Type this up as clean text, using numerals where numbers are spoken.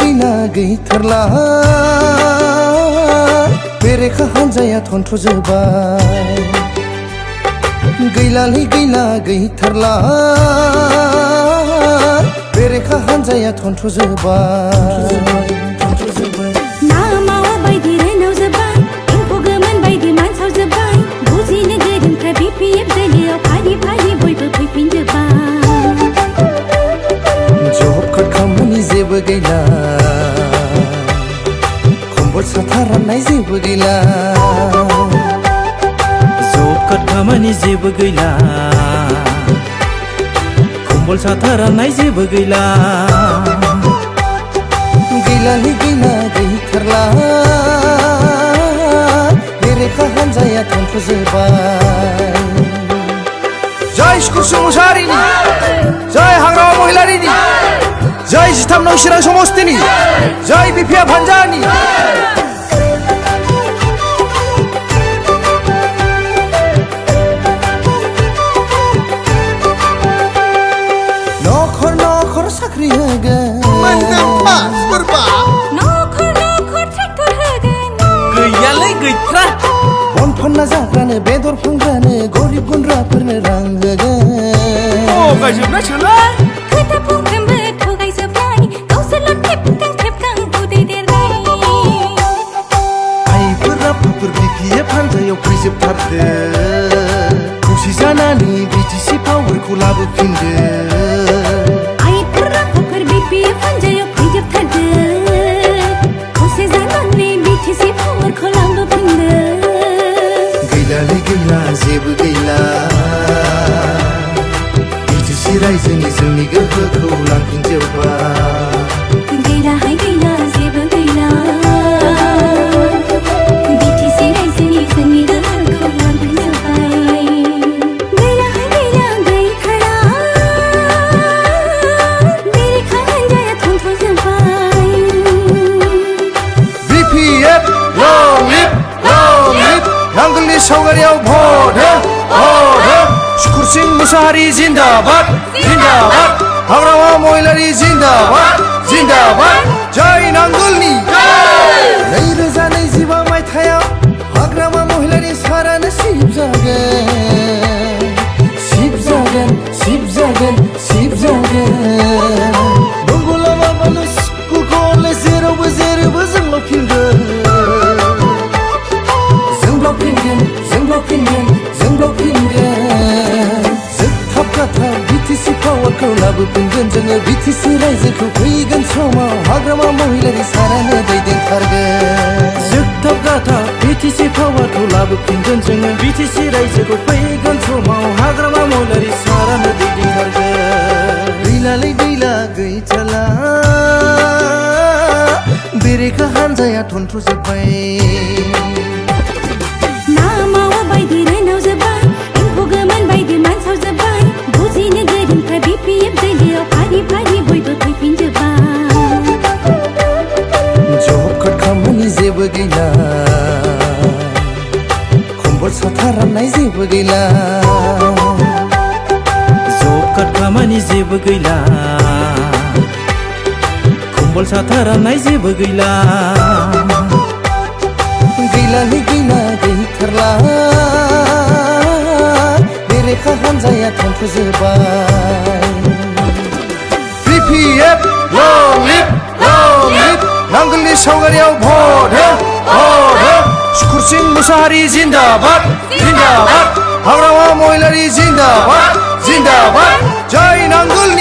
गैला गैथारला बेरेखा हान्जाया थन्थ्र'जोब्बाय गैलालै गैला गैथारला बेरेखा हान्जाया थन्थ्र'जोब्बाय ना मावा बायदि रायनाव जोब्बाय एम्फौ गोमोन बायदि मानसाव जोब्बाय बुजिनो गोरोंफ्रा BPF जायगायाव फारि फारि बयबो फैफिनजोब्बाय जब कार्ड खामानि जेबो गैला खम्बल साथा राननाय जेबो गैला जब कार्ड खामानि जेबो गैला खम्बल साथा राननाय जेबो गैला गैलालै गैला गैथारला बेरेखा हान्जाया थन्थ्र'जोब्बाय जय स्कुलसु मुसाहारिनि जय हाग्रामा महिलारिनि जय 13 नं चिरां समस्तिनि जय BPF हान्जानि नखर नखर साख्रि होगोन नखर नखर ट्रेक्टर होगोन गैयालै गैथ्रा बन फानना जाग्रानो बेदर फानग्रानो गरिब गुन्द्राफोरनो रां होगोन गायजोबनायसोलै खोथा बुंफ्रोमबो थगायजोबनाय गावसोरल' थेबखां उदै देरनाय आइफोर आफाफोर BPF हान्जायाव फैजोबथारदो खौसे जानानै BTC पावारखौ लाबोफिनदो आइफोर आफाफोर BPF हान्जायाव फैजोबथारदो खौसे जानानै BTC पावारखौ लाबोफिनदो गैलालै गैला जेबो गैला BTC रायजोनि जोंनि गोहोखौ लांफिनजोब्बाय गैलाहाय गैला जेबो गैला BTC रायजोनि जोंनि गोहोखौ लांफिनजोब्बाय गैलाहाय गैला गैथारा बेरेखा हान्जाया थन्थ्र'जोब्बाय BPF long live नांगोलनि सावगारियाव भट हो सुकुर सिं मुसाहारि जिन्दाबाद जिन्दाबाद हाग्रामा महिलारि जिन्दाबाद जिन्दाबाद जय नांगोलनि 2025 मायथाइयाव हाग्रामा महिलारि सारानो सिबजागोन दंग' लामा बानो स्कुल कलेज जेरावबो जेरैबो जोंल' फिनगोन जोबथाबगाथार BTC पावारखौ लाबोफिनगोन जोङो BTC रायजोखौ फैगोन समाव हाग्रामा महिलारि सारानो दैदेनथारगोन जोबथाबगाथार BTC पावारखौ लाबोफिनगोन जोङो BTC रायजोखौ फैगोन समाव हाग्रामा महिलारि सारानो दैदेनथारगोन गैलालै गैला गैथारला बेरेखा हान्जाया थन्थ्र'जोब्बाय ना मावा बायदि रायनाव जोब्बाय एम्फौ गोमोन बायदि मानसाव जोब्बाय बुजिनो गोरोंफ्रा BPF जायगायाव फारि फारि बयबो फैफिनजोब्बाय जब कार्ड खामानि जेबो गैला खम्बल साथा राननाय जेबो गैला जब कार्ड खामानि जेबो गैला खम्बल साथा राननाय जेबो गैला गैलालै गैला गैथारला बेरेखा हान्जाया थन्थ्र'जोब्बाय BPF long live नांगोलनि सावगारियाव भट हो सुकुर सिं मुसाहारि जिन्दाबाद जिन्दाबाद हाग्रामा महिलारि जिन्दाबाद जिन्दाबाद जय नांगोलनि